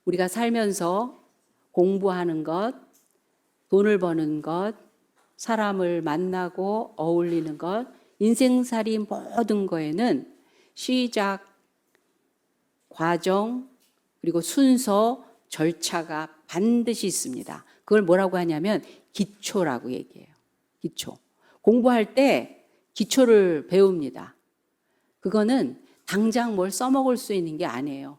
우리가 살면서 공부하는 것, 돈을 버는 것, 사람을 만나고 어울리는 것, 인생살이 모든 거에는 시작, 과정, 그리고 순서, 절차가 반드시 있습니다. 그걸 뭐라고 하냐면 기초라고 얘기해요. 기초. 공부할 때 기초를 배웁니다. 그거는 당장 뭘 써먹을 수 있는 게 아니에요.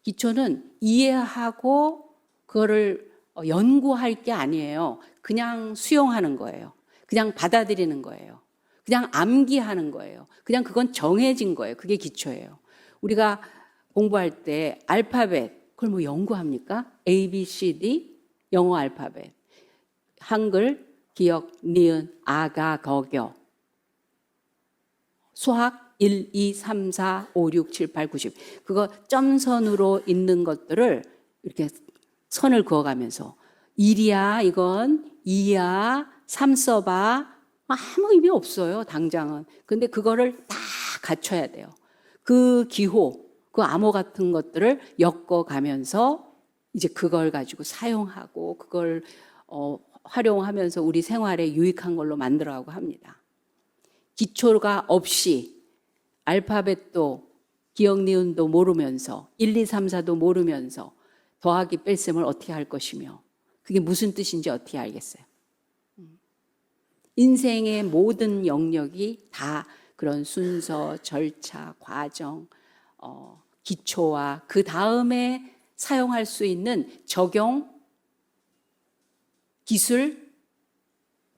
기초는 이해하고 그거를 연구할 게 아니에요. 그냥 수용하는 거예요. 그냥 받아들이는 거예요. 그냥 암기하는 거예요. 그냥 그건 정해진 거예요. 그게 기초예요. 우리가 공부할 때 알파벳, 그걸 뭐 연구합니까? A, B, C, D, 영어 알파벳. 한글, 기역, 니은, 아가, 거겨. 수학 1, 2, 3, 4, 5, 6, 7, 8, 9, 10. 그거 점선으로 있는 것들을 이렇게 선을 그어가면서 1이야 이건, 2야, 3 써봐. 아무 의미 없어요 당장은. 근데 그거를 다 갖춰야 돼요. 그 기호, 그 암호 같은 것들을 엮어가면서 이제 그걸 가지고 사용하고 그걸 활용하면서 우리 생활에 유익한 걸로 만들어가고 합니다. 기초가 없이 알파벳도 기억 니은도 모르면서 1, 2, 3, 4도 모르면서 더하기 뺄셈을 어떻게 할 것이며 그게 무슨 뜻인지 어떻게 알겠어요? 인생의 모든 영역이 다 그런 순서, 절차, 과정, 기초와 그 다음에 사용할 수 있는 적용, 기술,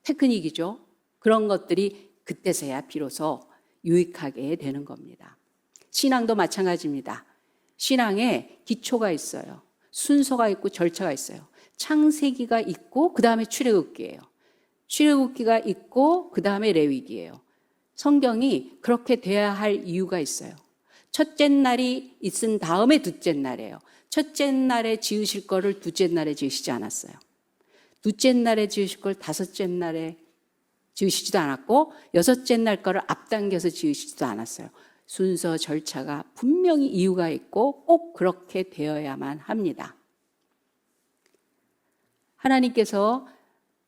테크닉이죠. 그런 것들이 그때서야 비로소 유익하게 되는 겁니다. 신앙도 마찬가지입니다. 신앙에 기초가 있어요. 순서가 있고 절차가 있어요. 창세기가 있고 그 다음에 출애굽기예요. 출애굽기가 있고 그 다음에 레위기예요. 성경이 그렇게 돼야 할 이유가 있어요. 첫째 날이 있은 다음에 둘째 날이에요. 첫째 날에 지으실 거를 둘째 날에 지으시지 않았어요. 둘째 날에 지으실 걸 다섯째 날에 지으시지도 않았고 여섯째 날 거를 앞당겨서 지으시지도 않았어요. 순서 절차가 분명히 이유가 있고 꼭 그렇게 되어야만 합니다. 하나님께서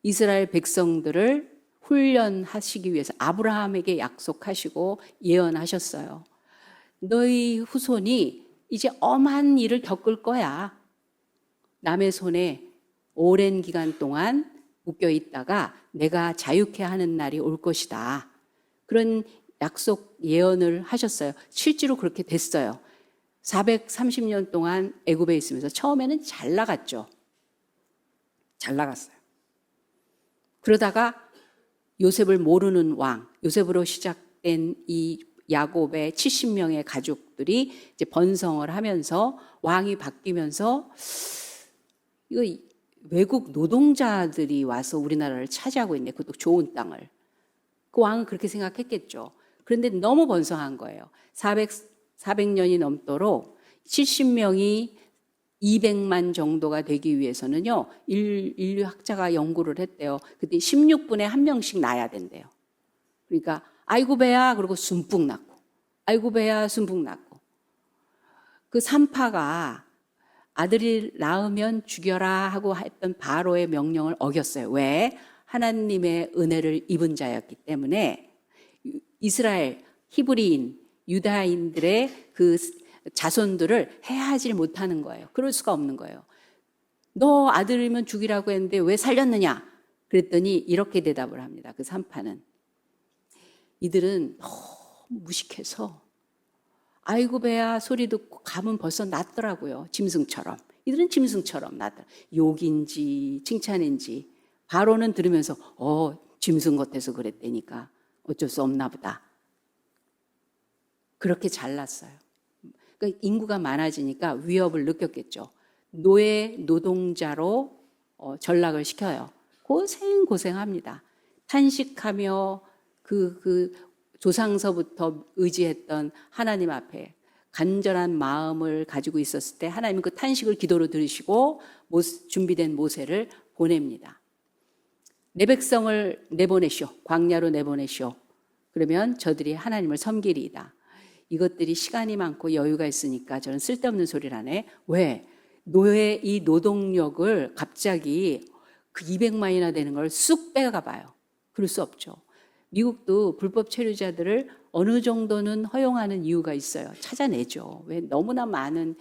이스라엘 백성들을 훈련하시기 위해서 아브라함에게 약속하시고 예언하셨어요. 너희 후손이 이제 엄한 일을 겪을 거야. 남의 손에 오랜 기간 동안 묶여 있다가 내가 자유케 하는 날이 올 것이다. 그런 약속 예언을 하셨어요. 실제로 그렇게 됐어요. 430년 동안 애굽에 있으면서 처음에는 잘 나갔죠. 잘 나갔어요. 그러다가 요셉을 모르는 왕, 요셉으로 시작된 이 야곱의 70명의 가족들이 이제 번성을 하면서 왕이 바뀌면서 이거 외국 노동자들이 와서 우리나라를 차지하고 있네. 그것도 좋은 땅을. 그 왕은 그렇게 생각했겠죠. 그런데 너무 번성한 거예요. 400년이 넘도록 70명이 200만 정도가 되기 위해서는요. 인류학자가 연구를 했대요. 그때 16분에 한 명씩 낳아야 된대요. 그러니까 아이고 배야 그러고 숨풍 낳고 아이고 배야 숨풍 낳고 그 산파가 아들이 낳으면 죽여라 하고 했던 바로의 명령을 어겼어요. 왜? 하나님의 은혜를 입은 자였기 때문에 이스라엘, 히브리인, 유다인들의 그 자손들을 해하지 못하는 거예요. 그럴 수가 없는 거예요. 너 아들이면 죽이라고 했는데 왜 살렸느냐? 그랬더니 이렇게 대답을 합니다. 그 산파는. 이들은 너무 무식해서 아이고 배야 소리 듣고 감은 벌써 났더라고요. 짐승처럼. 이들은 짐승처럼 났더라. 욕인지 칭찬인지 바로는 들으면서 짐승 같아서 그랬다니까 어쩔 수 없나 보다. 그렇게 잘났어요. 그러니까 인구가 많아지니까 위협을 느꼈겠죠. 노동자로 전락을 시켜요. 고생합니다. 탄식하며 그 조상서부터 의지했던 하나님 앞에 간절한 마음을 가지고 있었을 때 하나님은 그 탄식을 기도로 들으시고 준비된 모세를 보냅니다. 내 백성을 내보내시오. 광야로 내보내시오. 그러면 저들이 하나님을 섬기리이다. 이것들이 시간이 많고 여유가 있으니까 저는 쓸데없는 소리를 하네. 왜? 이 노동력을 갑자기 그 200만이나 되는 걸 쑥 빼가 봐요. 그럴 수 없죠. 미국도 불법 체류자들을 어느 정도는 허용하는 이유가 있어요. 찾아내죠. 왜? 너무나 많은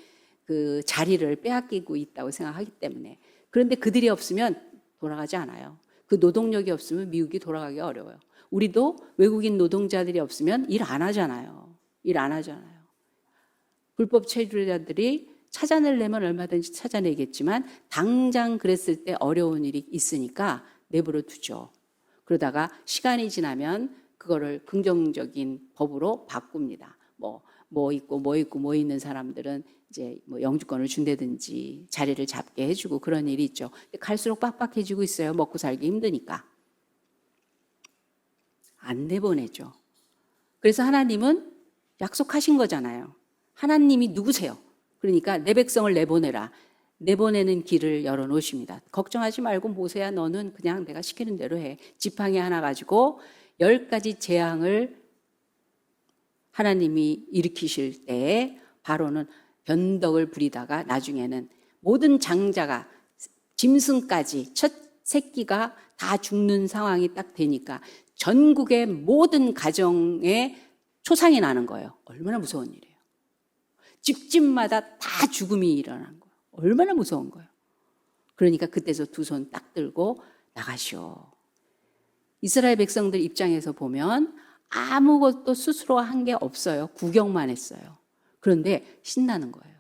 그 자리를 빼앗기고 있다고 생각하기 때문에. 그런데 그들이 없으면 돌아가지 않아요. 그 노동력이 없으면 미국이 돌아가기 어려워요. 우리도 외국인 노동자들이 없으면 일 안 하잖아요. 일 안 하잖아요. 불법 체류자들이 찾아내려면 얼마든지 찾아내겠지만 당장 그랬을 때 어려운 일이 있으니까 내버려 두죠. 그러다가 시간이 지나면 그거를 긍정적인 법으로 바꿉니다. 뭐 있는 사람들은 이제 뭐 영주권을 준다든지 자리를 잡게 해주고 그런 일이 있죠. 갈수록 빡빡해지고 있어요. 먹고 살기 힘드니까. 안 내보내죠. 그래서 하나님은 약속하신 거잖아요. 하나님이 누구세요? 그러니까 내 백성을 내보내라. 내보내는 길을 열어놓으십니다. 걱정하지 말고 모세야 너는 그냥 내가 시키는 대로 해. 지팡이 하나 가지고 10가지 재앙을 하나님이 일으키실 때에 바로는 변덕을 부리다가 나중에는 모든 장자가 짐승까지 첫 새끼가 다 죽는 상황이 딱 되니까 전국의 모든 가정에 초상이 나는 거예요. 얼마나 무서운 일이에요. 집집마다 다 죽음이 일어난 거예요. 얼마나 무서운 거예요. 그러니까 그때서 두 손 딱 들고 나가시오. 이스라엘 백성들 입장에서 보면 아무것도 스스로 한 게 없어요. 구경만 했어요. 그런데 신나는 거예요.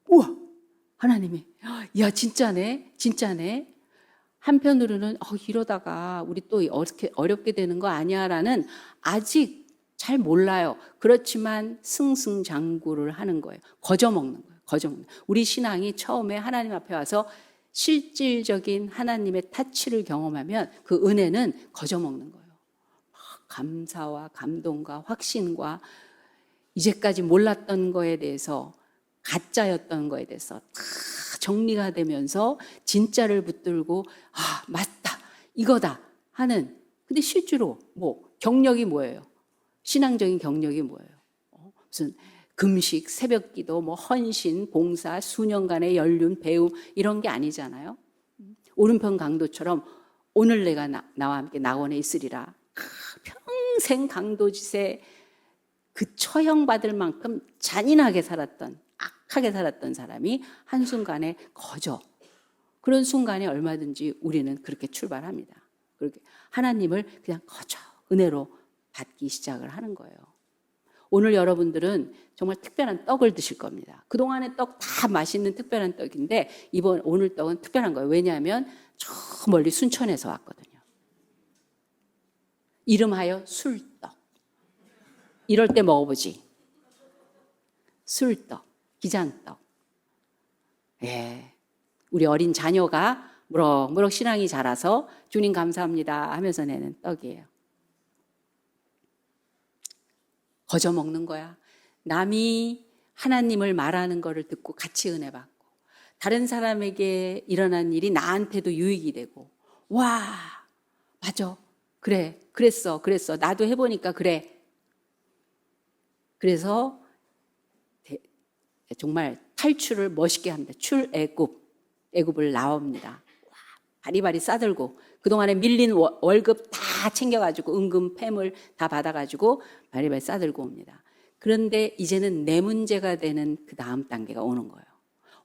우와! 하나님이 야 진짜네. 진짜네. 한편으로는 이러다가 우리 또 어렵게 되는 거 아니야 라는 아직 잘 몰라요. 그렇지만 승승장구를 하는 거예요. 거저먹는 거예요. 거저먹는. 우리 신앙이 처음에 하나님 앞에 와서 실질적인 하나님의 타치를 경험하면 그 은혜는 거저먹는 거예요. 감사와 감동과 확신과 이제까지 몰랐던 거에 대해서 가짜였던 거에 대해서 다 정리가 되면서 진짜를 붙들고 맞다 이거다 하는. 근데 실제로 경력이 뭐예요? 신앙적인 경력이 뭐예요? 무슨 금식, 새벽기도, 헌신, 봉사, 수년간의 연륜, 배움 이런 게 아니잖아요. 오른편 강도처럼 오늘 내가 나와 함께 낙원에 있으리라. 평생 강도짓에 그 처형받을 만큼 잔인하게 살았던, 악하게 살았던 사람이 한순간에 그런 순간에 얼마든지 우리는 그렇게 출발합니다. 그렇게 하나님을 그냥 은혜로 받기 시작을 하는 거예요. 오늘 여러분들은 정말 특별한 떡을 드실 겁니다. 그동안의 떡 다 맛있는 특별한 떡인데 오늘 떡은 특별한 거예요. 왜냐하면 저 멀리 순천에서 왔거든요. 이름하여 술떡. 이럴 때 먹어보지. 술떡, 기장떡. 우리 어린 자녀가 무럭무럭 신앙이 자라서 주님 감사합니다 하면서 내는 떡이에요. 거저 먹는 거야. 남이 하나님을 말하는 거를 듣고 같이 은혜 받고 다른 사람에게 일어난 일이 나한테도 유익이 되고 와 맞아 그래 그랬어 나도 해보니까 그래. 그래서 정말 탈출을 멋있게 합니다. 애굽을 나옵니다. 바리바리 싸들고 그동안에 밀린 월급 다 챙겨가지고 은금 폐물 다 받아가지고 바리바리 싸들고 옵니다. 그런데 이제는 내 문제가 되는 그 다음 단계가 오는 거예요.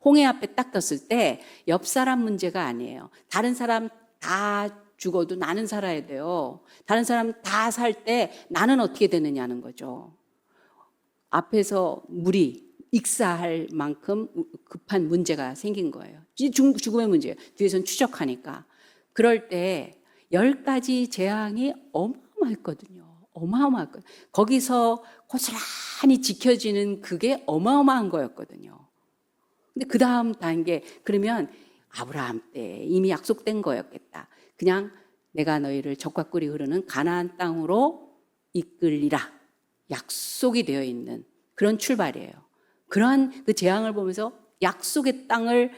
홍해 앞에 딱 떴을 때 옆 사람 문제가 아니에요. 다른 사람 다 죽어도 나는 살아야 돼요. 다른 사람 다 살 때 나는 어떻게 되느냐는 거죠. 앞에서 물이 익사할 만큼 급한 문제가 생긴 거예요. 죽음의 문제예요. 뒤에서는 추적하니까. 그럴 때 10가지 재앙이 어마어마했거든요. 어마어마했거든요. 거기서 고스란히 지켜지는 그게 어마어마한 거였거든요. 근데 그 다음 단계, 그러면 아브라함 때 이미 약속된 거였겠다. 그냥 내가 너희를 적과 꿀이 흐르는 가나안 땅으로 이끌리라. 약속이 되어 있는 그런 출발이에요. 그러한 그 재앙을 보면서 약속의 땅을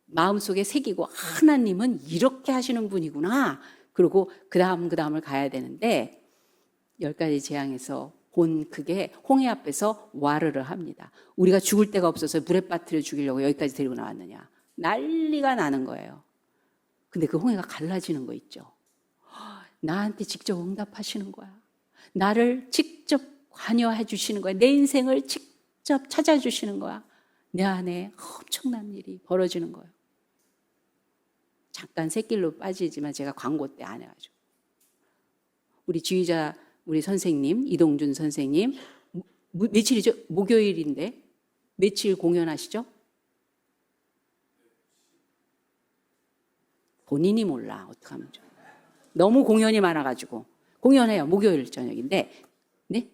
마음속에 새기고 하나님은 이렇게 하시는 분이구나. 그리고 그 다음을 가야 되는데 10가지 재앙에서 그게 홍해 앞에서 와르르 합니다. 우리가 죽을 데가 없어서 물에 빠뜨려 죽이려고 여기까지 데리고 나왔느냐. 난리가 나는 거예요. 근데 그 홍해가 갈라지는 거 있죠. 나한테 직접 응답하시는 거야. 나를 직접 관여해 주시는 거야. 내 인생을 직접 찾아주시는 거야. 내 안에 엄청난 일이 벌어지는 거예요. 잠깐 새길로 빠지지만 제가 광고 때 안 해가지고. 우리 지휘자, 우리 선생님, 이동준 선생님, 며칠이죠? 목요일인데 며칠 공연하시죠? 본인이 몰라. 어떡하면 좋아. 너무 공연이 많아가지고. 공연해요. 목요일 저녁인데. 네?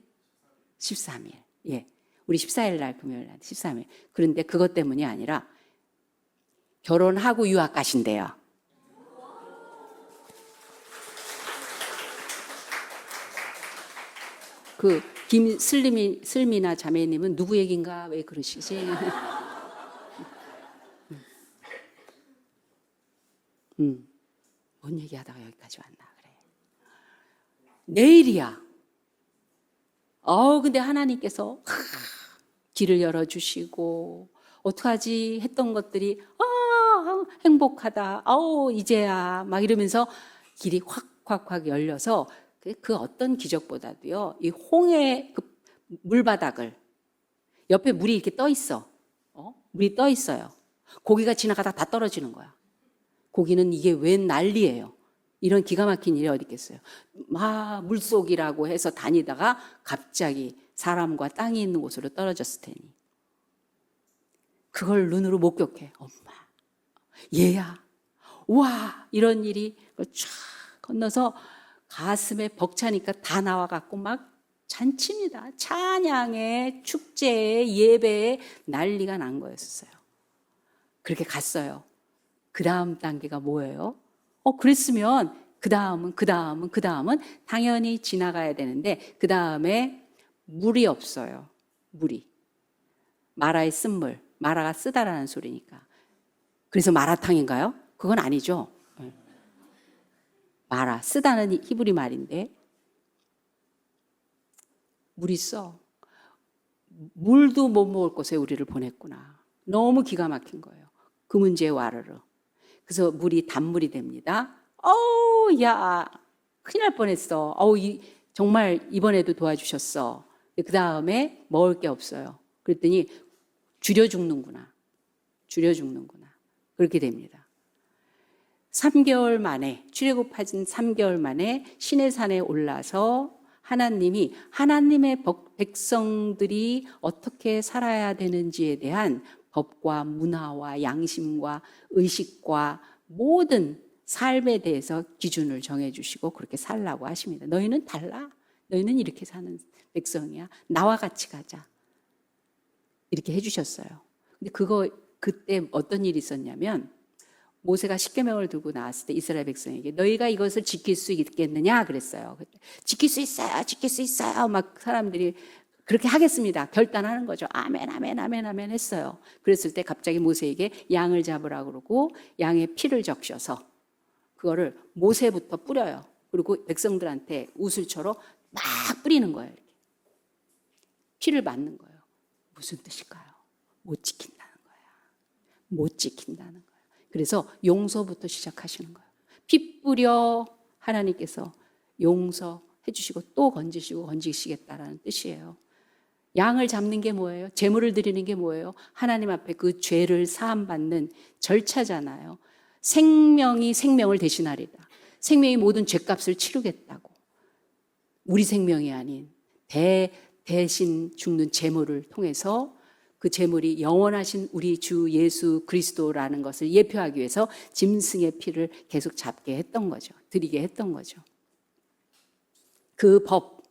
13일. 예. 우리 14일 날 금요일 날 13일. 그런데 그것 때문이 아니라 결혼하고 유학 가신대요. 그 슬미나 자매님은 누구 얘긴가 왜 그러시지? 뭔 얘기하다가 여기까지 왔나 그래. 내일이야. 근데 하나님께서 길을 열어주시고 어떡하지 했던 것들이 행복하다. 이제야 막 이러면서 길이 확 열려서 그 어떤 기적보다도요. 이 홍해 그 물바닥을 옆에 물이 이렇게 떠 있어. 물이 떠 있어요. 고기가 지나가다 다 떨어지는 거야. 고기는 이게 웬 난리예요. 이런 기가 막힌 일이 어디 있겠어요. 물속이라고 해서 다니다가 갑자기 사람과 땅이 있는 곳으로 떨어졌을 테니. 그걸 눈으로 목격해. 엄마, 얘야. 와, 이런 일이 쫙 건너서 가슴에 벅차니까 다 나와갖고 막 잔치입니다. 찬양에, 축제에, 예배에 난리가 난 거였어요. 그렇게 갔어요. 그 다음 단계가 뭐예요? 그랬으면 그 다음은 당연히 지나가야 되는데 그 다음에 물이 없어요. 물이. 마라의 쓴물. 마라가 쓰다라는 소리니까. 그래서 마라탕인가요? 그건 아니죠. 마라, 쓰다는 히브리 말인데 물이 써. 물도 못 먹을 곳에 우리를 보냈구나. 너무 기가 막힌 거예요. 그 문제에 와르르. 그래서 물이 단물이 됩니다. 야, 큰일 날 뻔했어. 정말 이번에도 도와주셨어. 그 다음에 먹을 게 없어요. 그랬더니 줄여 죽는구나. 그렇게 됩니다. 3개월 만에, 출애굽하신 3개월 만에 시내산에 올라서 하나님이 하나님의 백성들이 어떻게 살아야 되는지에 대한 법과 문화와 양심과 의식과 모든 삶에 대해서 기준을 정해주시고 그렇게 살라고 하십니다. 너희는 달라. 너희는 이렇게 사는 백성이야. 나와 같이 가자. 이렇게 해주셨어요. 근데 그때 어떤 일이 있었냐면 모세가 십계명을 들고 나왔을 때 이스라엘 백성에게 너희가 이것을 지킬 수 있겠느냐 그랬어요. 지킬 수 있어요. 막 사람들이 그렇게 하겠습니다. 결단하는 거죠. 아멘 했어요. 그랬을 때 갑자기 모세에게 양을 잡으라고 그러고 양의 피를 적셔서 그거를 모세부터 뿌려요. 그리고 백성들한테 우슬초로 막 뿌리는 거예요. 이렇게. 피를 맞는 거예요. 무슨 뜻일까요? 못 지킨다는 거예요. 그래서 용서부터 시작하시는 거예요. 피 뿌려 하나님께서 용서해 주시고 또 건지시겠다라는 뜻이에요. 양을 잡는 게 뭐예요? 제물을 드리는 게 뭐예요? 하나님 앞에 그 죄를 사함받는 절차잖아요. 생명이 생명을 대신하리다. 생명이 모든 죄값을 치르겠다고. 우리 생명이 아닌 대신 죽는 제물을 통해서 그 제물이 영원하신 우리 주 예수 그리스도라는 것을 예표하기 위해서 짐승의 피를 계속 잡게 했던 거죠. 드리게 했던 거죠. 그 법,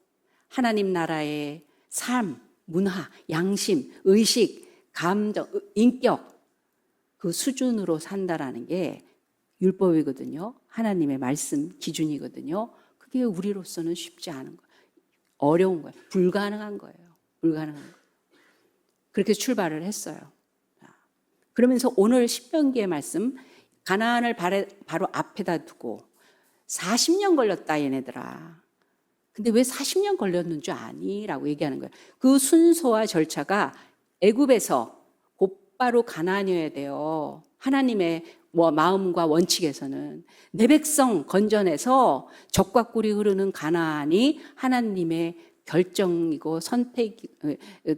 하나님 나라의 삶, 문화, 양심, 의식, 감정, 인격 그 수준으로 산다라는 게 율법이거든요. 하나님의 말씀 기준이거든요. 그게 우리로서는 쉽지 않은 거예요. 어려운 거예요. 불가능한 거예요. 그렇게 출발을 했어요. 그러면서 오늘 신명기의 말씀 가나안을 바로 앞에다 두고 40년 걸렸다 얘네들아. 근데 왜 40년 걸렸는 줄 아니? 라고 얘기하는 거예요. 그 순서와 절차가 애굽에서 곧바로 가나안이어야 돼요. 하나님의 마음과 원칙에서는 내 백성 건져내서 적과 꿀이 흐르는 가나안이 하나님의 결정이고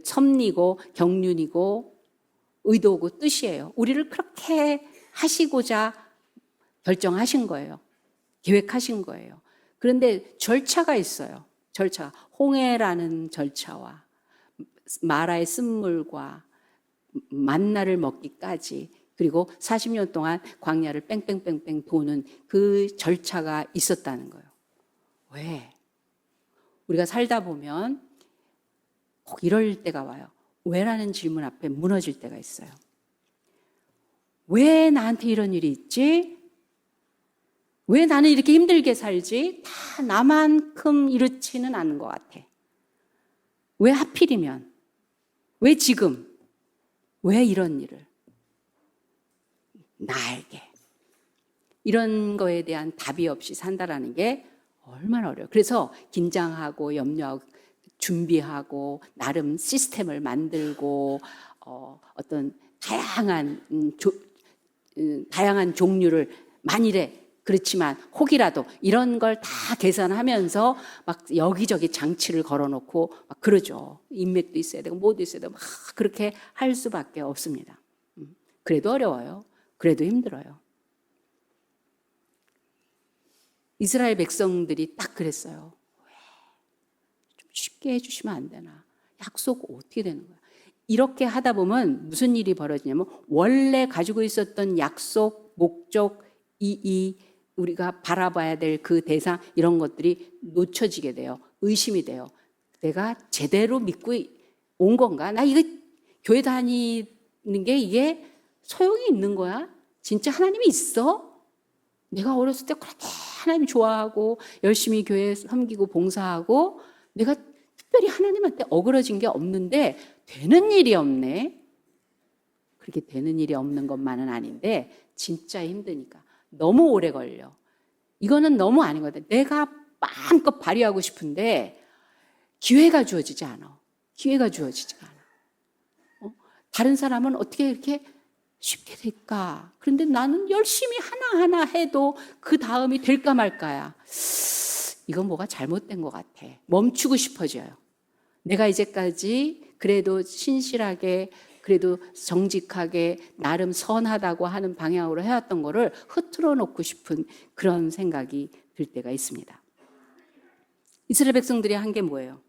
섭리고 경륜이고 의도고 뜻이에요. 우리를 그렇게 하시고자 결정하신 거예요. 계획하신 거예요. 그런데 절차가 있어요. 절차가 홍해라는 절차와 마라의 쓴물과 만나를 먹기까지, 그리고 40년 동안 광야를 뺑뺑뺑뺑 도는 그 절차가 있었다는 거예요. 왜? 우리가 살다 보면 꼭 이럴 때가 와요. 왜라는 질문 앞에 무너질 때가 있어요. 왜 나한테 이런 일이 있지? 왜 나는 이렇게 힘들게 살지? 다 나만큼 이렇지는 않은 것 같아. 왜 하필이면? 왜 지금? 왜 이런 일을? 나에게. 이런 거에 대한 답이 없이 산다라는 게 얼마나 어려워요. 그래서 긴장하고 염려하고 준비하고 나름 시스템을 만들고 어떤 다양한 종류를, 만일에 그렇지만 혹이라도 이런 걸 다 계산하면서 막 여기저기 장치를 걸어놓고 막 그러죠. 인맥도 있어야 되고 뭐도 있어야 되고 막 그렇게 할 수밖에 없습니다. 그래도 어려워요. 그래도 힘들어요. 이스라엘 백성들이 딱 그랬어요. 왜? 좀 쉽게 해주시면 안 되나? 약속 어떻게 되는 거야? 이렇게 하다 보면 무슨 일이 벌어지냐면 원래 가지고 있었던 약속, 목적, 우리가 바라봐야 될 그 대상, 이런 것들이 놓쳐지게 돼요. 의심이 돼요. 내가 제대로 믿고 온 건가? 나 이거 교회 다니는 게 이게 소용이 있는 거야? 진짜 하나님이 있어? 내가 어렸을 때 그렇게 하나님 좋아하고 열심히 교회 섬기고 봉사하고 내가 특별히 하나님한테 어그러진 게 없는데 되는 일이 없네. 그렇게 되는 일이 없는 것만은 아닌데 진짜 힘드니까 너무 오래 걸려. 이거는 너무 아닌 것 같아. 내가 마음껏 발휘하고 싶은데 기회가 주어지지 않아. 기회가 주어지지가 않아. 다른 사람은 어떻게 이렇게 쉽게 될까? 그런데 나는 열심히 하나하나 해도 그 다음이 될까 말까야. 이건 뭐가 잘못된 것 같아. 멈추고 싶어져요. 내가 이제까지 그래도 신실하게, 그래도 정직하게, 나름 선하다고 하는 방향으로 해왔던 거를 흐트러 놓고 싶은 그런 생각이 들 때가 있습니다. 이스라엘 백성들이 한 게 뭐예요?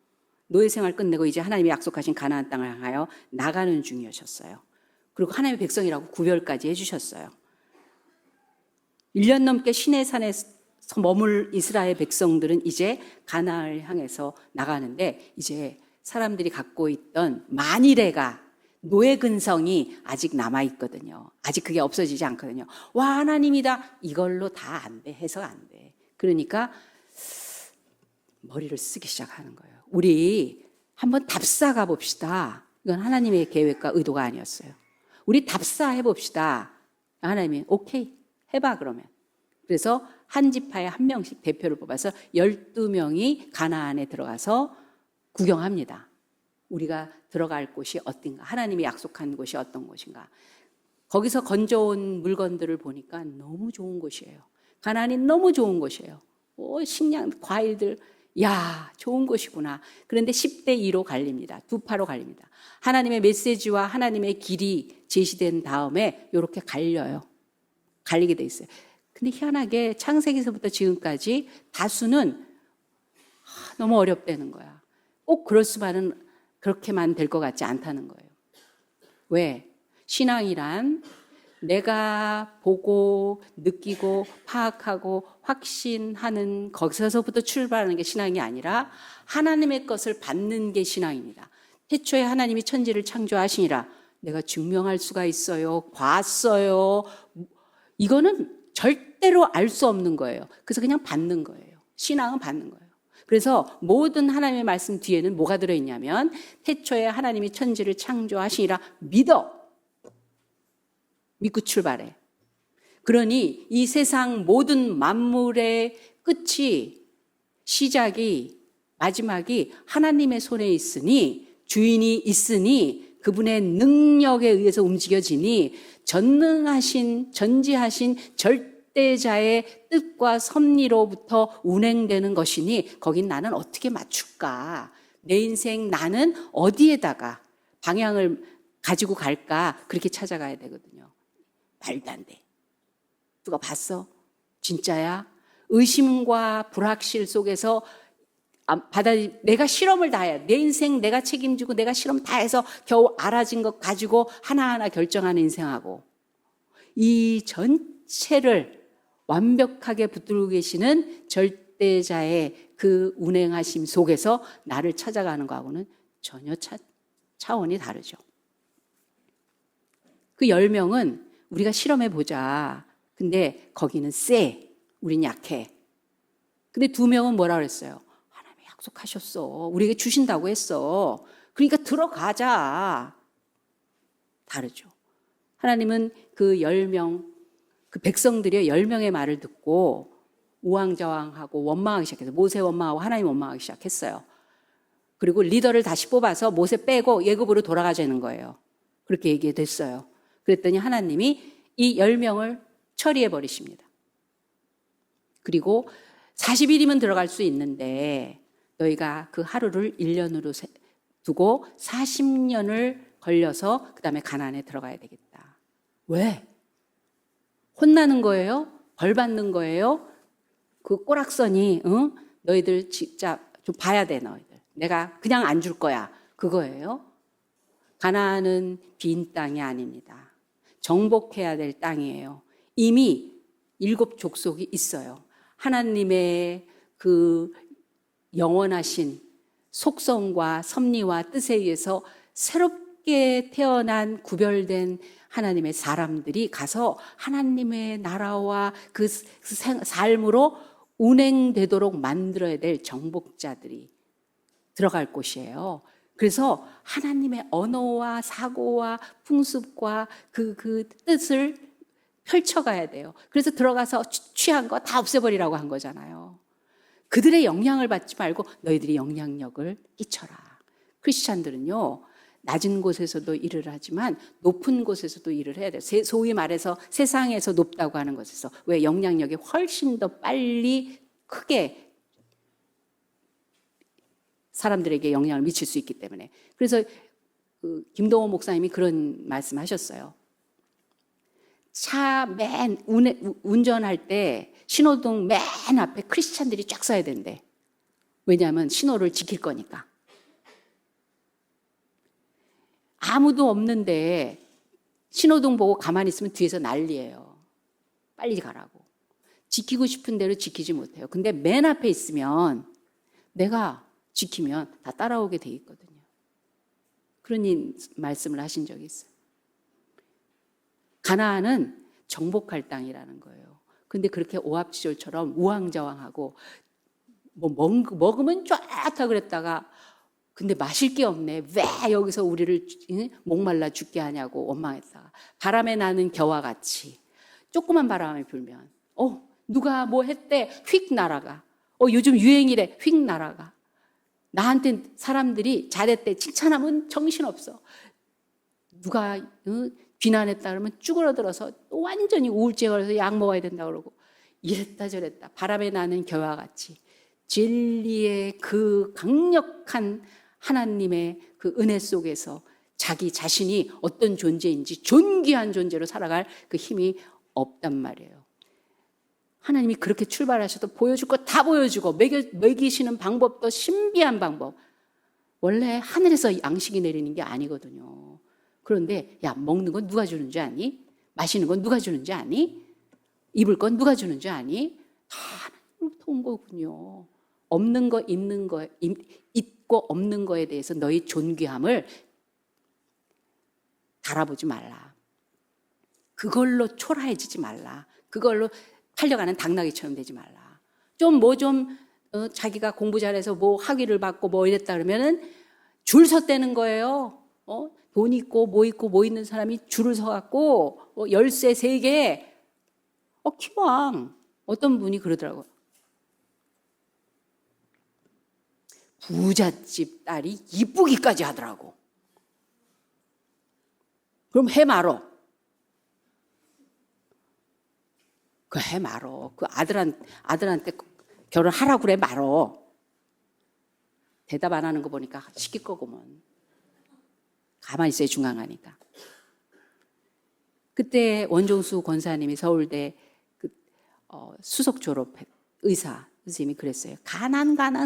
노예 생활 끝내고 이제 하나님이 약속하신 가나안 땅을 향하여 나가는 중이셨어요. 그리고 하나님의 백성이라고 구별까지 해주셨어요. 1년 넘게 시내산에서 머물 이스라엘 백성들은 이제 가나안을 향해서 나가는데 이제 사람들이 갖고 있던 만일에가 노예 근성이 아직 남아있거든요. 아직 그게 없어지지 않거든요. 와, 하나님이다. 이걸로 다 안 돼. 해서 안 돼. 그러니까 머리를 쓰기 시작하는 거예요. 우리 한번 답사 가봅시다. 이건 하나님의 계획과 의도가 아니었어요. 우리 답사 해봅시다. 하나님이 오케이 해봐 그러면. 그래서 한 지파에 한 명씩 대표를 뽑아서 12명이 가나안에 들어가서 구경합니다. 우리가 들어갈 곳이 어딘가, 하나님이 약속한 곳이 어떤 곳인가. 거기서 건져온 물건들을 보니까 너무 좋은 곳이에요. 가나안이 너무 좋은 곳이에요. 식량, 과일들, 야, 좋은 곳이구나. 그런데 10대 2로 갈립니다. 두 파로 갈립니다. 하나님의 메시지와 하나님의 길이 제시된 다음에 이렇게 갈려요. 갈리게 돼 있어요. 근데 희한하게 창세기서부터 지금까지 다수는 너무 어렵다는 거야. 꼭 그렇게만 될 것 같지 않다는 거예요. 왜? 신앙이란 내가 보고 느끼고 파악하고 확신하는 거기서부터 출발하는 게 신앙이 아니라 하나님의 것을 받는 게 신앙입니다. 태초에 하나님이 천지를 창조하시니라. 내가 증명할 수가 있어요. 봤어요. 이거는 절대로 알 수 없는 거예요. 그래서 그냥 받는 거예요. 신앙은 받는 거예요. 그래서 모든 하나님의 말씀 뒤에는 뭐가 들어있냐면 태초에 하나님이 천지를 창조하시니라. 믿고 출발해. 그러니 이 세상 모든 만물의 끝이, 시작이 마지막이 하나님의 손에 있으니, 주인이 있으니, 그분의 능력에 의해서 움직여지니, 전능하신, 전지하신 절대자의 뜻과 섭리로부터 운행되는 것이니, 거긴 나는 어떻게 맞출까? 내 인생 나는 어디에다가 방향을 가지고 갈까? 그렇게 찾아가야 되거든요. 말도 안 돼. 누가 봤어? 진짜야? 의심과 불확실 속에서 내가 실험을 다 해야 내 인생 내가 책임지고 내가 실험 다 해서 겨우 알아진 것 가지고 하나하나 결정하는 인생하고, 이 전체를 완벽하게 붙들고 계시는 절대자의 그 운행하심 속에서 나를 찾아가는 거하고는 전혀 차원이 다르죠. 그 10명은 우리가 실험해 보자. 근데 거기는 세. 우린 약해. 근데 2명은 뭐라 그랬어요? 하나님이 약속하셨어. 우리에게 주신다고 했어. 그러니까 들어가자. 다르죠. 하나님은 그 10명, 그 백성들이 10명의 말을 듣고 우왕좌왕하고 원망하기 시작했어요. 모세 원망하고 하나님 원망하기 시작했어요. 그리고 리더를 다시 뽑아서 모세 빼고 예굽으로 돌아가자는 거예요. 그렇게 얘기됐어요. 그랬더니 하나님이 이 10명을 처리해 버리십니다. 그리고 40일이면 들어갈 수 있는데 너희가 그 하루를 1년으로 두고 40년을 걸려서 그 다음에 가나안에 들어가야 되겠다. 왜? 혼나는 거예요? 벌 받는 거예요? 그 꼬락서니 너희들 진짜 좀 봐야 돼. 너희들 내가 그냥 안 줄 거야. 그거예요. 가나안은 빈 땅이 아닙니다. 정복해야 될 땅이에요. 이미 7 족속이 있어요. 하나님의 그 영원하신 속성과 섭리와 뜻에 의해서 새롭게 태어난 구별된 하나님의 사람들이 가서 하나님의 나라와 그 삶으로 운행되도록 만들어야 될 정복자들이 들어갈 곳이에요. 그래서 하나님의 언어와 사고와 풍습과 그 뜻을 펼쳐가야 돼요. 그래서 들어가서 취한 거 다 없애버리라고 한 거잖아요. 그들의 영향을 받지 말고 너희들이 영향력을 끼쳐라. 크리스찬들은요, 낮은 곳에서도 일을 하지만 높은 곳에서도 일을 해야 돼요. 소위 말해서 세상에서 높다고 하는 것에서. 왜? 영향력이 훨씬 더 빨리 크게 사람들에게 영향을 미칠 수 있기 때문에. 그래서 김동호 목사님이 그런 말씀하셨어요. 차 운전할 때 신호등 맨 앞에 크리스찬들이 쫙 서야 된대. 왜냐하면 신호를 지킬 거니까. 아무도 없는데 신호등 보고 가만히 있으면 뒤에서 난리예요. 빨리 가라고. 지키고 싶은 대로 지키지 못해요. 근데 맨 앞에 있으면 내가 지키면 다 따라오게 돼 있거든요. 그런 말씀을 하신 적이 있어요. 가나안은 정복할 땅이라는 거예요. 근데 그렇게 오합지졸처럼 우왕좌왕하고 뭐 먹으면 좋다 그랬다가 근데 마실 게 없네. 왜 여기서 우리를 목말라 죽게 하냐고 원망했다가 바람에 나는 겨와 같이 조그만 바람이 불면 누가 뭐 했대 휙 날아가. 요즘 유행이래 휙 날아가. 나한테 사람들이 잘했대 칭찬하면 정신없어. 누가 비난했다 그러면 쭈그러들어서 또 완전히 우울증에 걸려서 약 먹어야 된다 그러고 이랬다 저랬다. 바람에 나는 겨와 같이 진리의 그 강력한 하나님의 그 은혜 속에서 자기 자신이 어떤 존재인지 존귀한 존재로 살아갈 그 힘이 없단 말이에요. 하나님이 그렇게 출발하셔도 보여줄 거 다 보여주고 먹이시는 방법도 신비한 방법. 원래 하늘에서 양식이 내리는 게 아니거든요. 그런데 야 먹는 건 누가 주는 줄 아니? 마시는 건 누가 주는 줄 아니? 입을 건 누가 주는 줄 아니? 다 하나님으로부터 온 거군요. 없는 거 있는 거 있고 없는 거에 대해서 너희 존귀함을 달아보지 말라. 그걸로 초라해지지 말라. 그걸로 팔려가는 당나귀처럼 되지 말라. 자기가 공부 잘해서 뭐 학위를 받고 뭐 이랬다 그러면은 줄 섰다는 거예요. 돈 있고 뭐 있는 사람이 줄을 서갖고 열쇠 3개. 기왕 어떤 분이 그러더라고요. 부잣집 딸이 이쁘기까지 하더라고. 그럼 해 말어. 해 말어. 아들한테 결혼하라고 그래 말어. 대답 안 하는 거 보니까 시킬 거구먼. 가만히 있어야 중앙하니까. 그때 원종수 권사님이 서울대 수석 졸업 의사 선생님이 그랬어요.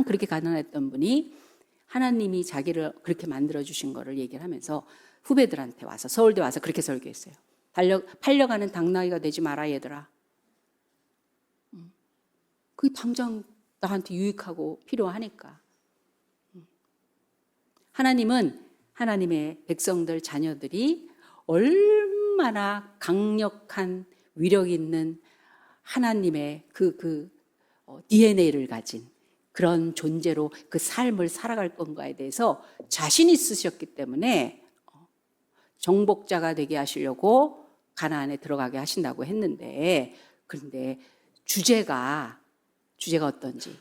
그렇게 가난했던 분이 하나님이 자기를 그렇게 만들어주신 거를 얘기를 하면서 후배들한테 와서 서울대 와서 그렇게 설교했어요. 팔려가는 당나귀가 되지 마라 얘들아. 그게 당장 나한테 유익하고 필요하니까. 하나님은 하나님의 백성들 자녀들이 얼마나 강력한 위력 있는 하나님의 DNA를 가진 그런 존재로 그 삶을 살아갈 건가에 대해서 자신 있으셨기 때문에 정복자가 되게 하시려고 가나안에 들어가게 하신다고 했는데, 그런데 주제가 어떤지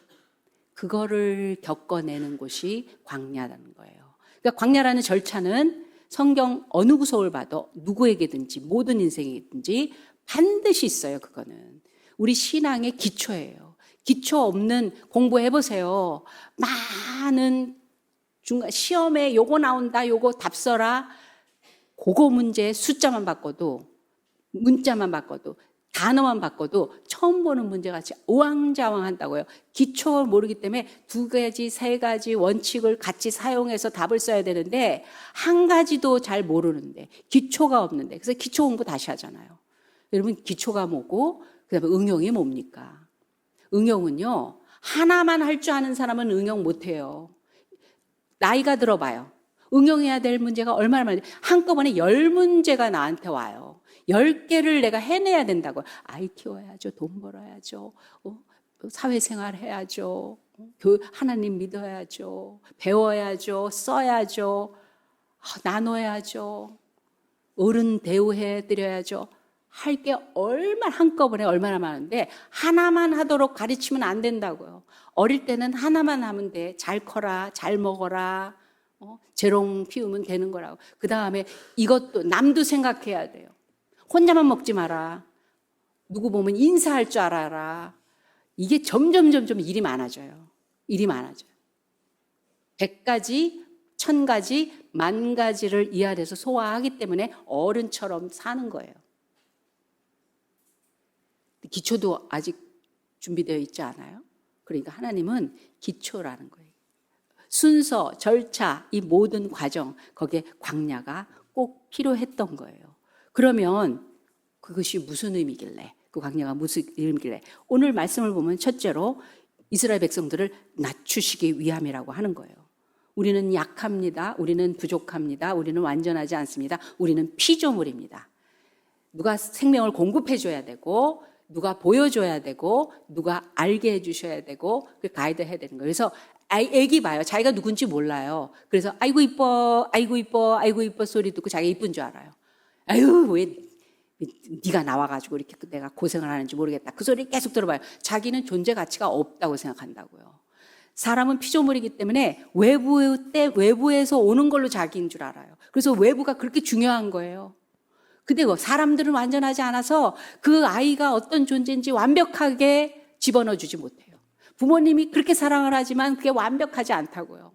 그거를 겪어내는 곳이 광야라는 거예요. 그러니까 광야라는 절차는 성경 어느 구석을 봐도 누구에게든지 모든 인생에든지 반드시 있어요. 그거는 우리 신앙의 기초예요. 기초 없는 공부해보세요. 많은 중간 시험에 요거 나온다, 요거 답 써라. 그거 문제 숫자만 바꿔도, 문자만 바꿔도, 단어만 바꿔도 처음 보는 문제같이 우왕좌왕한다고요. 기초를 모르기 때문에 2가지, 3가지 원칙을 같이 사용해서 답을 써야 되는데 한 가지도 잘 모르는데, 기초가 없는데, 그래서 기초 공부 다시 하잖아요. 여러분, 기초가 뭐고 그다음에 응용이 뭡니까? 응용은요, 하나만 할 줄 아는 사람은 응용 못해요. 나이가 들어봐요. 응용해야 될 문제가 얼마나 많은데 한꺼번에 10문제가 나한테 와요. 10개를 내가 해내야 된다고. 아이 키워야죠. 돈 벌어야죠. 사회생활 해야죠. 하나님 믿어야죠. 배워야죠. 써야죠. 나눠야죠. 어른 대우해드려야죠. 할 게 한꺼번에 얼마나 많은데 하나만 하도록 가르치면 안 된다고요. 어릴 때는 하나만 하면 돼. 잘 커라, 잘 먹어라, 재롱 피우면 되는 거라고. 그 다음에 이것도 남도 생각해야 돼요. 혼자만 먹지 마라. 누구 보면 인사할 줄 알아라. 이게 점점 일이 많아져요. 일이 많아져요. 100가지, 1000가지, 10,000가지를 이 안에서 소화하기 때문에 어른처럼 사는 거예요. 기초도 아직 준비되어 있지 않아요? 그러니까 하나님은 기초라는 거예요. 순서, 절차, 이 모든 과정, 거기에 광야가 꼭 필요했던 거예요. 그러면 그것이 무슨 의미길래, 그 광야가 무슨 의미길래, 오늘 말씀을 보면 첫째로 이스라엘 백성들을 낮추시기 위함이라고 하는 거예요. 우리는 약합니다. 우리는 부족합니다. 우리는 완전하지 않습니다. 우리는 피조물입니다. 누가 생명을 공급해줘야 되고, 누가 보여줘야 되고, 누가 알게 해주셔야 되고, 그 가이드 해야 되는 거예요. 그래서 애기 봐요. 자기가 누군지 몰라요. 그래서 아이고 이뻐, 아이고 이뻐, 아이고 이뻐 소리 듣고 자기가 이쁜 줄 알아요. 아유, 왜 네가 나와가지고 이렇게 내가 고생을 하는지 모르겠다. 그 소리 계속 들어봐요. 자기는 존재 가치가 없다고 생각한다고요. 사람은 피조물이기 때문에 외부에서 오는 걸로 자기인 줄 알아요. 그래서 외부가 그렇게 중요한 거예요. 근데 사람들은 완전하지 않아서 그 아이가 어떤 존재인지 완벽하게 집어넣어 주지 못해요. 부모님이 그렇게 사랑을 하지만 그게 완벽하지 않다고요.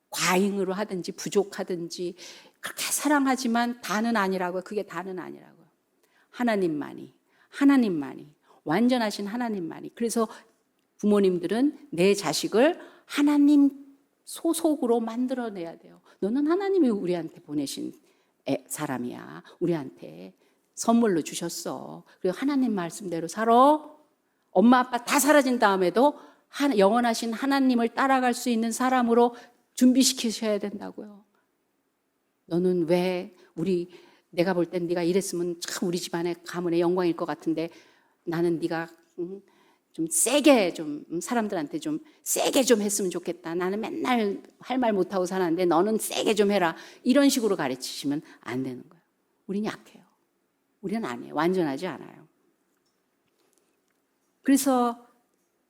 과잉으로 하든지 부족하든지 그렇게 사랑하지만 다는 아니라고요. 그게 다는 아니라고요. 하나님만이 완전하신 하나님만이. 그래서 부모님들은 내 자식을 하나님 소속으로 만들어내야 돼요. 너는 하나님이 우리한테 보내신 사람이야. 우리한테 선물로 주셨어. 그리고 하나님 말씀대로 살아. 엄마 아빠 다 사라진 다음에도 영원하신 하나님을 따라갈 수 있는 사람으로 준비시키셔야 된다고요. 너는 왜 내가 볼 땐 네가 이랬으면 참 우리 집안의 가문의 영광일 것 같은데 나는 네가 좀 세게 사람들한테 좀 세게 좀 했으면 좋겠다. 나는 맨날 할 말 못하고 살았는데 너는 세게 좀 해라. 이런 식으로 가르치시면 안 되는 거예요. 우리는 약해요. 우리는 아니에요. 완전하지 않아요. 그래서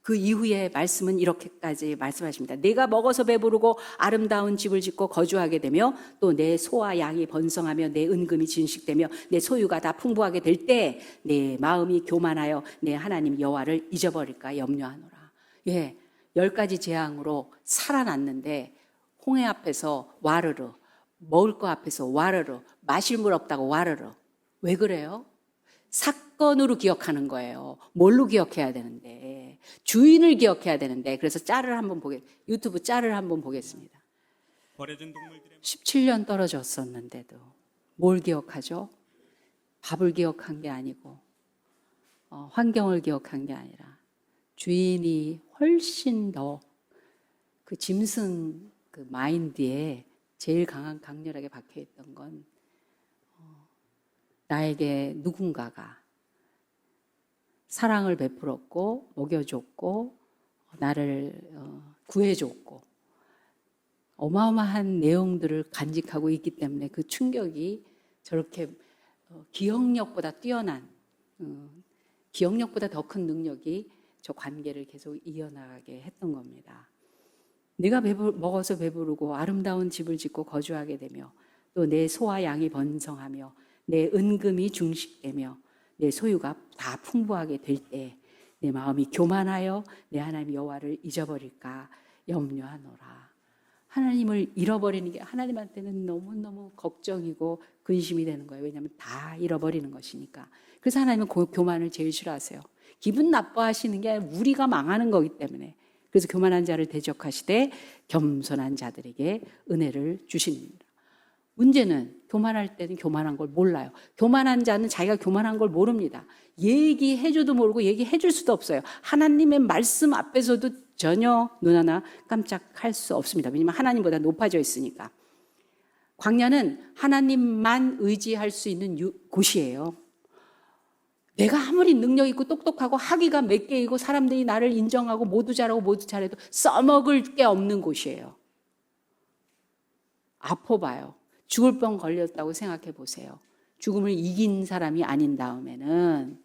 그 이후에 말씀은 이렇게까지 말씀하십니다. 내가 먹어서 배부르고 아름다운 집을 짓고 거주하게 되며 또 내 소와 양이 번성하며 내 은금이 진식되며 내 소유가 다 풍부하게 될 때 내 마음이 교만하여 내 하나님 여호와를 잊어버릴까 염려하노라. 예, 10가지 재앙으로 살아났는데 홍해 앞에서 와르르, 먹을 거 앞에서 와르르, 마실 물 없다고 와르르. 왜 그래요? 사건으로 기억하는 거예요. 뭘로 기억해야 되는데, 주인을 기억해야 되는데. 그래서 유튜브 짤을 한번 보겠습니다. 버려진 동물들의 17년 떨어졌었는데도 뭘 기억하죠? 밥을 기억한 게 아니고 환경을 기억한 게 아니라 주인이 훨씬 더 그 짐승 그 마인드에 제일 강렬하게 박혀 있던 건 나에게 누군가가 사랑을 베풀었고 먹여줬고 나를 구해줬고 어마어마한 내용들을 간직하고 있기 때문에 그 충격이 저렇게 기억력보다 뛰어난 기억력보다 더 큰 능력이 저 관계를 계속 이어나가게 했던 겁니다. 내가 먹어서 배부르고 아름다운 집을 짓고 거주하게 되며 또 내 소와 양이 번성하며 내 은금이 중식되며 내 소유가 다 풍부하게 될 때 내 마음이 교만하여 내 하나님 여호와를 잊어버릴까 염려하노라. 하나님을 잃어버리는 게 하나님한테는 너무너무 걱정이고 근심이 되는 거예요. 왜냐하면 다 잃어버리는 것이니까. 그래서 하나님은 교만을 제일 싫어하세요. 기분 나빠하시는 게 아니라 우리가 망하는 거기 때문에. 그래서 교만한 자를 대적하시되 겸손한 자들에게 은혜를 주십니다. 문제는 교만할 때는 교만한 걸 몰라요. 교만한 자는 자기가 교만한 걸 모릅니다. 얘기해줘도 모르고 얘기해줄 수도 없어요. 하나님의 말씀 앞에서도 전혀 눈 하나 깜짝할 수 없습니다. 왜냐하면 하나님보다 높아져 있으니까. 광야는 하나님만 의지할 수 있는 곳이에요. 내가 아무리 능력 있고 똑똑하고 학위가 몇 개이고 사람들이 나를 인정하고 모두 잘하고 모두 잘해도 써먹을 게 없는 곳이에요. 아파봐요. 죽을 병 걸렸다고 생각해 보세요. 죽음을 이긴 사람이 아닌 다음에는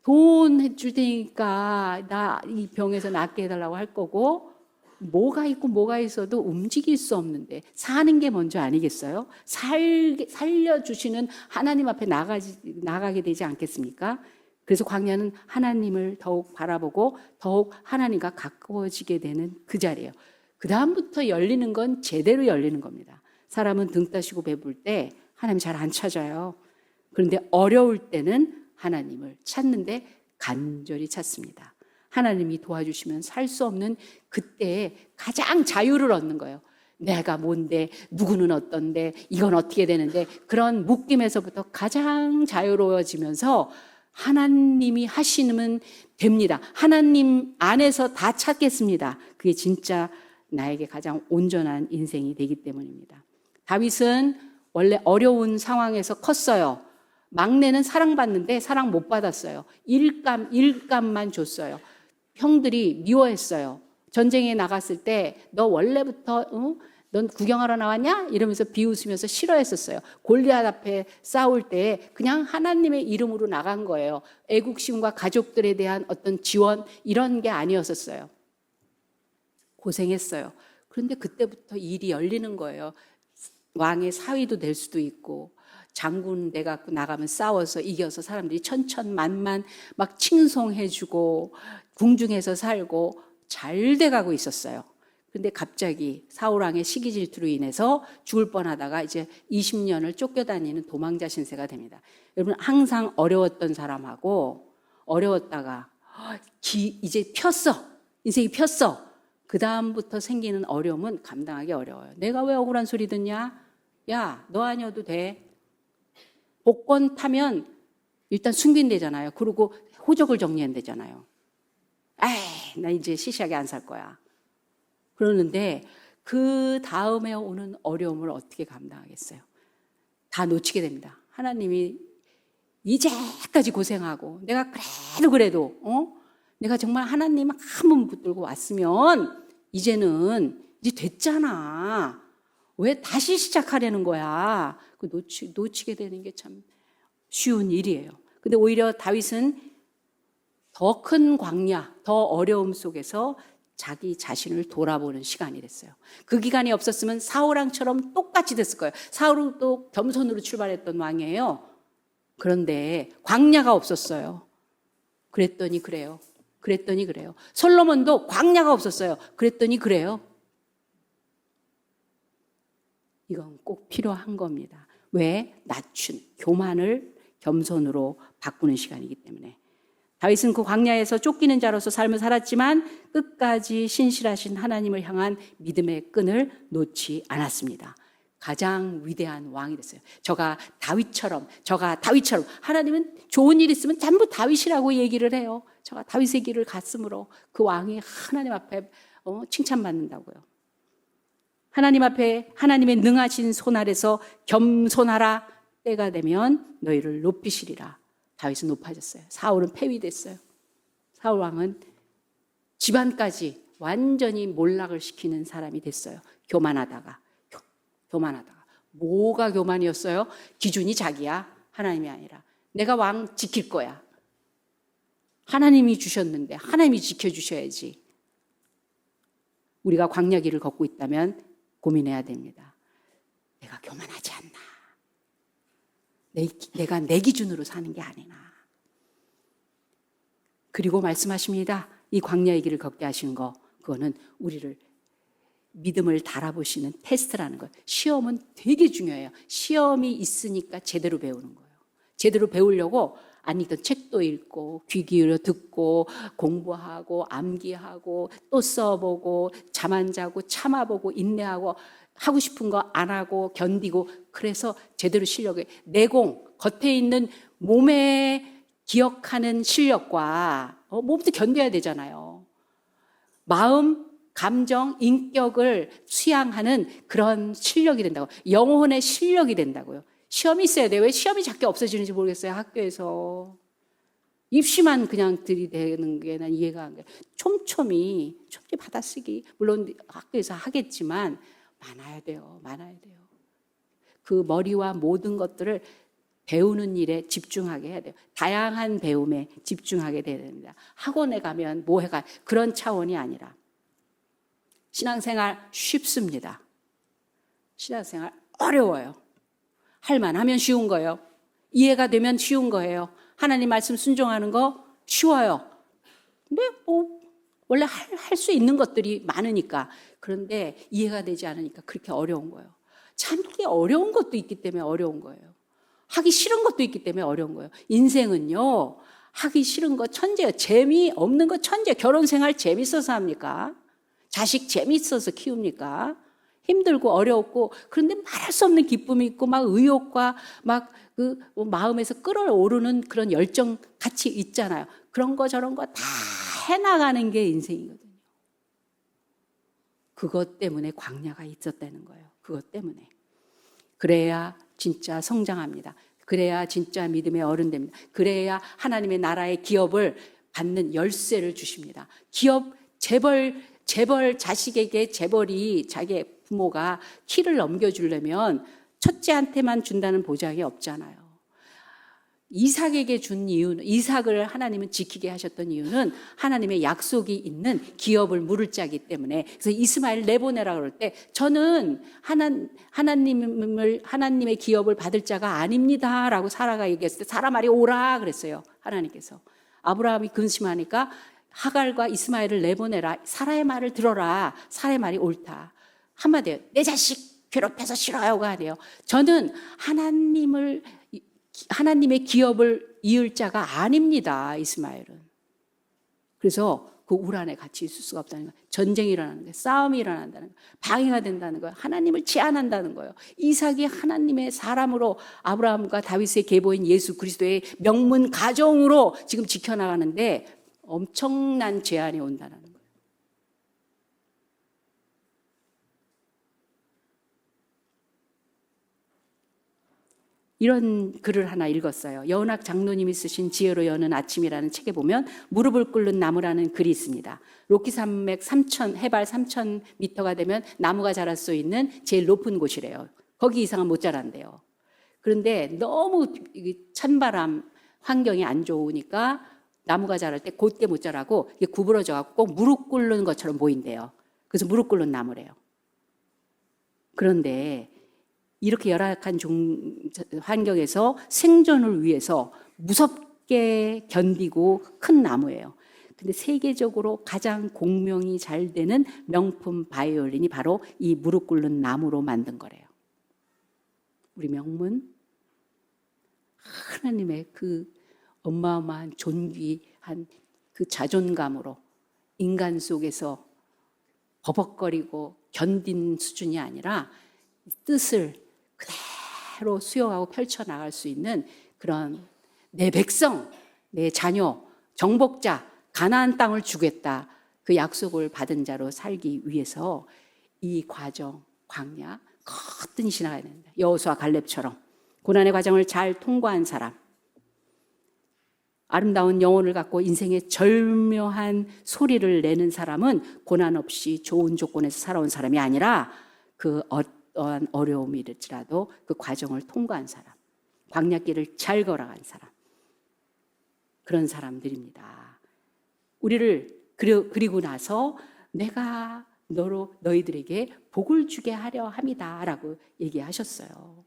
돈 해줄 테니까 나 이 병에서 낫게 해달라고 할 거고 뭐가 있고 뭐가 있어도 움직일 수 없는데 사는 게 먼저 아니겠어요? 살려주시는 하나님 앞에 나가게 되지 않겠습니까? 그래서 광야는 하나님을 더욱 바라보고 더욱 하나님과 가까워지게 되는 그 자리예요. 그 다음부터 열리는 건 제대로 열리는 겁니다. 사람은 등 따시고 배불 때 하나님 잘 안 찾아요. 그런데 어려울 때는 하나님을 찾는데 간절히 찾습니다. 하나님이 도와주시면 살 수 없는 그때에 가장 자유를 얻는 거예요. 내가 뭔데, 누구는 어떤데, 이건 어떻게 되는데, 그런 묶임에서부터 가장 자유로워지면서 하나님이 하시면 됩니다. 하나님 안에서 다 찾겠습니다. 그게 진짜 나에게 가장 온전한 인생이 되기 때문입니다. 다윗은 원래 어려운 상황에서 컸어요. 막내는 사랑받는데 사랑 못 받았어요. 일감만 줬어요. 형들이 미워했어요. 전쟁에 나갔을 때 너 원래부터 넌 구경하러 나왔냐? 이러면서 비웃으면서 싫어했었어요. 골리앗 앞에 싸울 때 그냥 하나님의 이름으로 나간 거예요. 애국심과 가족들에 대한 어떤 지원 이런 게 아니었었어요. 고생했어요. 그런데 그때부터 일이 열리는 거예요. 왕의 사위도 될 수도 있고 장군 돼갖고 나가면 싸워서 이겨서 사람들이 천천만만 막 칭송해주고 궁중에서 살고 잘 돼가고 있었어요. 근데 갑자기 사울왕의 시기 질투로 인해서 죽을 뻔하다가 이제 20년을 쫓겨다니는 도망자 신세가 됩니다. 여러분 항상 어려웠던 사람하고 어려웠다가 이제 폈어. 인생이 폈어. 그 다음부터 생기는 어려움은 감당하기 어려워요. 내가 왜 억울한 소리 듣냐? 야, 너 아니어도 돼. 복권 타면 일단 승진되잖아요. 그리고 호적을 정리한대잖아요. 에이, 나 이제 시시하게 안 살 거야. 그러는데 그 다음에 오는 어려움을 어떻게 감당하겠어요? 다 놓치게 됩니다. 하나님이 이제까지 고생하고 내가 그래도 내가 정말 하나님 한 번 붙들고 왔으면 이제는 이제 됐잖아. 왜 다시 시작하려는 거야? 그 놓치게 되는 게 참 쉬운 일이에요. 근데 오히려 다윗은 더 큰 광야, 더 어려움 속에서 자기 자신을 돌아보는 시간이 됐어요. 그 기간이 없었으면 사울왕처럼 똑같이 됐을 거예요. 사울은 또 겸손으로 출발했던 왕이에요. 그런데 광야가 없었어요. 그랬더니 그래요. 솔로몬도 광야가 없었어요. 그랬더니 그래요. 이건 꼭 필요한 겁니다. 왜? 낮춘 교만을 겸손으로 바꾸는 시간이기 때문에. 다윗은 그 광야에서 쫓기는 자로서 삶을 살았지만 끝까지 신실하신 하나님을 향한 믿음의 끈을 놓지 않았습니다. 가장 위대한 왕이 됐어요. 저가 다윗처럼 하나님은 좋은 일 있으면 전부 다윗이라고 얘기를 해요. 저가 다윗의 길을 갔으므로 그 왕이 하나님 앞에 칭찬받는다고요. 하나님 앞에 하나님의 능하신 손 아래서 겸손하라. 때가 되면 너희를 높이시리라. 다윗은 높아졌어요. 사울은 폐위됐어요. 사울 왕은 집안까지 완전히 몰락을 시키는 사람이 됐어요. 교만하다가. 뭐가 교만이었어요? 기준이 자기야. 하나님이 아니라. 내가 왕 지킬 거야. 하나님이 주셨는데 하나님이 지켜주셔야지. 우리가 광야길을 걷고 있다면 고민해야 됩니다. 내가 교만하지 않나? 내가 내 기준으로 사는 게 아니나. 그리고 말씀하십니다. 이 광야의 길을 걷게 하신 거, 그거는 우리를 믿음을 달아보시는 테스트라는 거예요. 시험은 되게 중요해요. 시험이 있으니까 제대로 배우는 거예요. 제대로 배우려고 안 읽던 책도 읽고 귀 기울여 듣고 공부하고 암기하고 또 써보고 잠 안 자고 참아보고 인내하고 하고 싶은 거 안 하고 견디고 그래서 제대로 실력을 내공 겉에 있는 몸에 기억하는 실력과 몸도 견뎌야 되잖아요. 마음, 감정, 인격을 수양하는 그런 실력이 된다고. 영혼의 실력이 된다고요. 시험이 있어야 돼요. 왜 시험이 자꾸 없어지는지 모르겠어요. 학교에서. 입시만 그냥 들이대는 게 난 이해가 안 가요. 촘촘히 받아쓰기. 물론 학교에서 하겠지만 많아야 돼요. 그 머리와 모든 것들을 배우는 일에 집중하게 해야 돼요. 다양한 배움에 집중하게 돼야 됩니다. 학원에 가면 뭐 해가 그런 차원이 아니라 신앙생활 쉽습니다. 신앙생활 어려워요. 할만하면 쉬운 거예요. 이해가 되면 쉬운 거예요. 하나님 말씀 순종하는 거 쉬워요. 근데 원래 할 수 있는 것들이 많으니까. 그런데 이해가 되지 않으니까 그렇게 어려운 거예요. 참기 어려운 것도 있기 때문에 어려운 거예요. 하기 싫은 것도 있기 때문에 어려운 거예요. 인생은요, 하기 싫은 거 천재예요. 재미없는 거 천재. 결혼 생활 재밌어서 합니까? 자식 재밌어서 키웁니까? 힘들고 어려웠고, 그런데 말할 수 없는 기쁨이 있고, 막 의욕과 막 그 마음에서 끓어오르는 그런 열정 같이 있잖아요. 그런 거 저런 거 다 해나가는 게 인생이거든요. 그것 때문에 광야가 있었다는 거예요. 그것 때문에. 그래야 진짜 성장합니다. 그래야 진짜 믿음의 어른 됩니다. 그래야 하나님의 나라의 기업을 받는 열쇠를 주십니다. 기업, 재벌 자식에게 재벌이 자기 부모가 키를 넘겨주려면 첫째한테만 준다는 보장이 없잖아요. 이삭에게 준 이유는, 이삭을 하나님은 지키게 하셨던 이유는 하나님의 약속이 있는 기업을 물을 자기 때문에. 그래서 이스마엘 내보내라 그럴 때 저는 하나님의 기업을 받을 자가 아닙니다라고 사라가 얘기했을 때 사라 말이 오라 그랬어요. 하나님께서. 아브라함이 근심하니까 하갈과 이스마엘을 내보내라. 사라의 말을 들어라. 사라의 말이 옳다. 한마디예요. 내 자식 괴롭혀서 싫어요가 아니에요. 저는 하나님의 기업을 이을 자가 아닙니다. 이스마엘은. 그래서 그 울 안에 같이 있을 수가 없다는 거예요. 전쟁이 일어나는 거예요. 싸움이 일어난다는 거예요. 방해가 된다는 거예요. 하나님을 제한한다는 거예요. 이삭이 하나님의 사람으로 아브라함과 다윗의 계보인 예수 그리스도의 명문 가정으로 지금 지켜나가는데 엄청난 제한이 온다는 거예요. 이런 글을 하나 읽었어요. 여운학 장로님이 쓰신 지혜로 여는 아침이라는 책에 보면 무릎을 꿇는 나무라는 글이 있습니다. 로키 산맥 해발 3,000m가 되면 나무가 자랄 수 있는 제일 높은 곳이래요. 거기 이상은 못 자란대요. 그런데 너무 찬바람 환경이 안 좋으니까 나무가 자랄 때 곧게 못 자라고 이게 구부러져 갖고 꼭 무릎 꿇는 것처럼 보인대요. 그래서 무릎 꿇는 나무래요. 그런데 이렇게 열악한 환경에서 생존을 위해서 무섭게 견디고 큰 나무예요. 근데 세계적으로 가장 공명이 잘 되는 명품 바이올린이 바로 이 무릎 꿇는 나무로 만든 거래요. 우리 명문 하나님의 그 어마어마한 존귀한 그 자존감으로 인간 속에서 버벅거리고 견딘 수준이 아니라 뜻을 그대로 수용하고 펼쳐나갈 수 있는 그런 내 백성, 내 자녀, 정복자, 가나안 땅을 주겠다. 그 약속을 받은 자로 살기 위해서 이 과정, 광야 거뜬히 지나가야 된다. 여호수아 갈렙처럼 고난의 과정을 잘 통과한 사람, 아름다운 영혼을 갖고 인생의 절묘한 소리를 내는 사람은 고난 없이 좋은 조건에서 살아온 사람이 아니라 그 어떠한 어려움이랄지라도 그 과정을 통과한 사람, 광야길을 잘 걸어간 사람, 그런 사람들입니다. 우리를 그리고 나서 내가 너희들에게 복을 주게 하려 함이다라고 얘기하셨어요.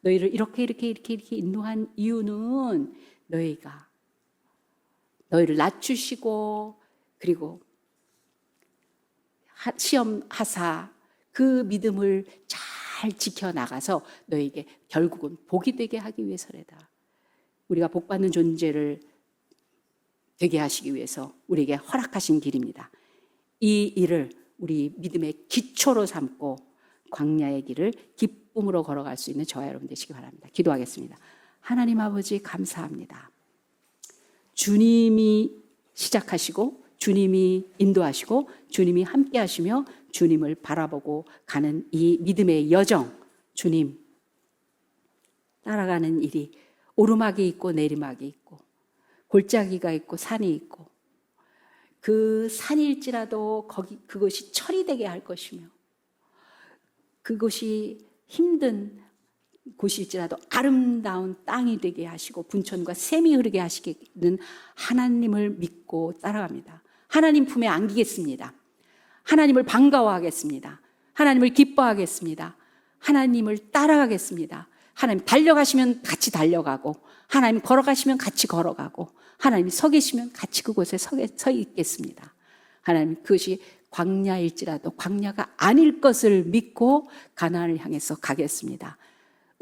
너희를 이렇게 인도한 이유는 너희를 낮추시고 그리고 시험하사 그 믿음을 잘 지켜나가서 너희에게 결국은 복이 되게 하기 위해서래다. 우리가 복받는 존재를 되게 하시기 위해서 우리에게 허락하신 길입니다. 이 일을 우리 믿음의 기초로 삼고 광야의 길을 기쁨으로 걸어갈 수 있는 저와 여러분 되시기 바랍니다. 기도하겠습니다. 하나님 아버지 감사합니다. 주님이 시작하시고 주님이 인도하시고 주님이 함께 하시며 주님을 바라보고 가는 이 믿음의 여정, 주님 따라가는 일이 오르막이 있고 내리막이 있고 골짜기가 있고 산이 있고 그 산일지라도 그것이 철이 되게 할 것이며 그것이 힘든 곳일지라도 아름다운 땅이 되게 하시고 분천과 샘이 흐르게 하시는 하나님을 믿고 따라갑니다. 하나님 품에 안기겠습니다. 하나님을 반가워하겠습니다. 하나님을 기뻐하겠습니다. 하나님을 따라가겠습니다. 하나님 달려가시면 같이 달려가고 하나님 걸어가시면 같이 걸어가고 하나님 서 계시면 같이 그곳에 서 있겠습니다. 하나님 그것이 광야일지라도 광야가 아닐 것을 믿고 가나안을 향해서 가겠습니다.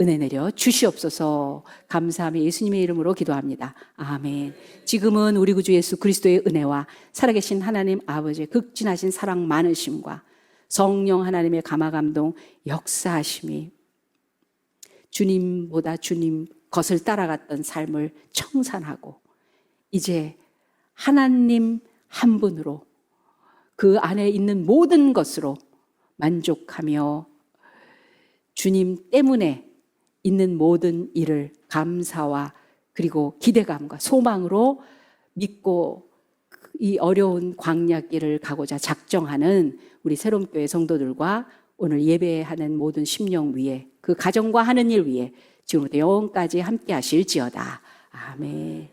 은혜 내려 주시옵소서. 감사하며 예수님의 이름으로 기도합니다. 아멘. 지금은 우리 구주 예수 그리스도의 은혜와 살아계신 하나님 아버지의 극진하신 사랑 많으심과 성령 하나님의 감화감동 역사하심이 주님보다 주님 것을 따라갔던 삶을 청산하고 이제 하나님 한 분으로 그 안에 있는 모든 것으로 만족하며 주님 때문에 있는 모든 일을 감사와 그리고 기대감과 소망으로 믿고 이 어려운 광야길을 가고자 작정하는 우리 새롬교회 성도들과 오늘 예배하는 모든 심령 위에 그 가정과 하는 일 위에 지금부터 영원까지 함께 하실지어다. 아멘.